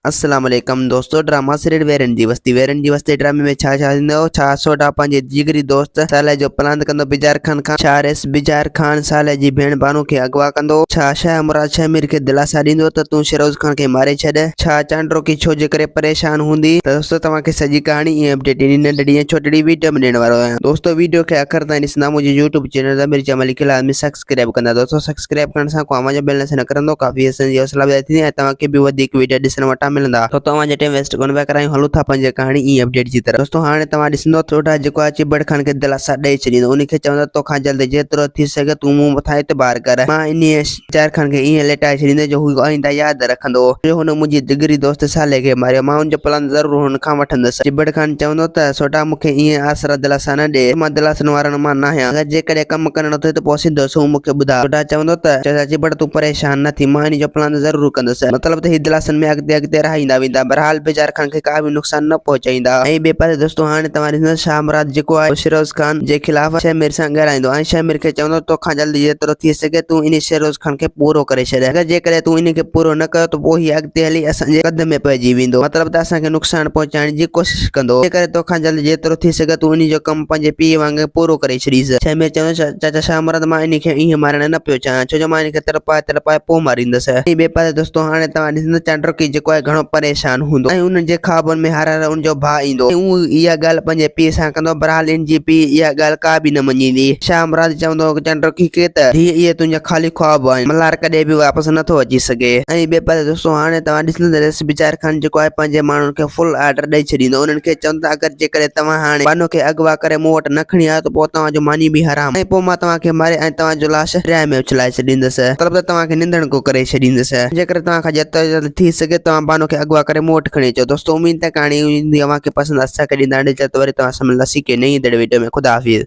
अस्सलाम वालेकुम दोस्तों। ड्रामा सीरियल वेरन जी वस्ती ड्रामे में छा थींदो। छा सोडा पंहिंजे जिगरी दोस्त साले जो प्लान कंदो बिजार खान खां। छा रेस बिजार खान साले जी भेण बानू खे अगवा कंदो। छा शाह मुराद शमीर खे दिलासा ॾींदो त तूं शिरोज खान खे मारे छॾ। छा चांड्रो की छो जे करे परेशान हूंदी। त दोस्तों तव्हांखे सॼी कहानी ऐं अपडेट इन नंढड़ी ऐं छोटड़ी वीडियो में ॾियण वारो आहियां। दोस्तों वीडियो खे आख़िर ताईं ॾिसंदा। मुंहिंजे यूट्यूब चैनल ज़मीर जमाल लिखियल आहे में सब्सक्राइब कंदा। दोस्तों सब्सक्राइब करण सां को आवाज़ बेल न करंदो काफ़ी असांजी हौसला अफ़ज़ाई थींदी ऐं तव्हांखे बि वधीक वीडियो ॾिसण वटां मिलंदा। तो तव्हां टाइम वेस्ट कोन पिया करायूं। हलूं था पंहिंजे कहानी ई अपडेट जी तरफ। दोस्तों हाणे तव्हां ॾिसंदो सोडा जेको आहे चिबड़ खान खे दिलासा ॾेई छॾींदो। उनखे चवंदो तोखां जल्दी जेतिरो थी सघे तूं मूं मथां एतबार कर। मां इन जार खान खे ईअं लेटाए छॾींदे जो हू आईंदा यादि रखंदो जो हुन मुंहिंजी जिगरी दोस्त साले खे मारियो। मां हुनजो प्लान ज़रूरु हुन खां वठंदुसि। चिबड़ खान चवंदो त सोडा मूंखे ईअं आसरा दिलासा न ॾे। मां दिलासन वारनि मां न आहियां। अगरि जेकॾहिं कमु करणो थिए त पोइ सिधो हू मूंखे ॿुधा। सोडा चवंदो त चिबड़ तूं परेशान न थी। मां इन जो प्लान ज़रूरु कंदुसि। मतिलबु त ही दिलासन में अॻिते रहाईंदा वेंदा। बहरहाल बिजार खान खे का भी नुक़सान न पहुचाईंदा। ऐं ॿिए पासे दोस्तों हाणे तव्हां ॾिसंदो शाह मुराद जेको आहे शिरोज खान जे ख़िलाफ़ शमीर सां ॻाल्हाईंदो ऐं शमीर खे चवंदो तोखां जल्दी जेतिरो थी सघे तूं इन शिरोज खान खे पूरो करे छॾ। अगरि जेकॾहिं तूं इन खे पूरो न कयो त पोइ ही अॻिते हली असांजे कद में पइजी वेंदो। मतिलबु त असांखे नुक़सान पहुचाइण जी कोशिशि कंदो। जेकॾहिं तोखां जल्दी जेतिरो थी सघे तूं इन जो कमु पंहिंजे पीउ वांगुरु पूरो करे छॾीसि। शमीर चवंदो चाचा शाह मुराद मां इन खे ईअं मारण न पियो चाहियां छो जो मां इन खे तड़पाए पोइ मारींदुसि। ऐं ॿिए पासे दोस्तों हाणे तव्हां ॾिसंदो चांड्रोकी जेको आहे घणो परेशान हूंदो ऐं उन जे ख्वाबनि में हर उनजो भाउ ईंदो। इहा ॻाल्हि पंहिंजे पीउ सां कंदो। बहरहाल इन जी पीउ इहा ॻाल्हि का बि न मञींदी। शाह मुराद चवंदो चांड्रोकी खे त इहे तुंहिंजा ख़ाली ख्वाब आहिनि। मल्हार कॾहिं बि वापसि नथो अची सघे। ऐं ॿिए पासे दोस्तों हाणे तव्हां ॾिसंदो बिजार खान जेको आहे पंहिंजे माण्हुनि खे फुल ऑर्डर ॾेई छॾींदो। उन्हनि खे चवंदो अगरि जेकॾहिं तव्हां हाणे बानो खे अगवा करे मूं वटि न खणी आयो त पोइ तव्हांजो मानी बि हराम ऐं पोइ मां तव्हांखे मारे ऐं तव्हांजो लाश दरिया में उछलाए छॾींदुसि। मतिलबु त तव्हांखे निंदण को करे छॾींदुसि। जेकर तव्हांखां जेतिरो जल्दी थी सघे तव्हां बानो खे अगवा करे मूं वटि खणी अचो। दोस्तों उम्मीद है कहानी तव्हांखे पसंदि अचे। ॾींदा त वरी तव्हां सां मिलंदासीं के नई वीडियो में। ख़ुदा हाफ़िज़।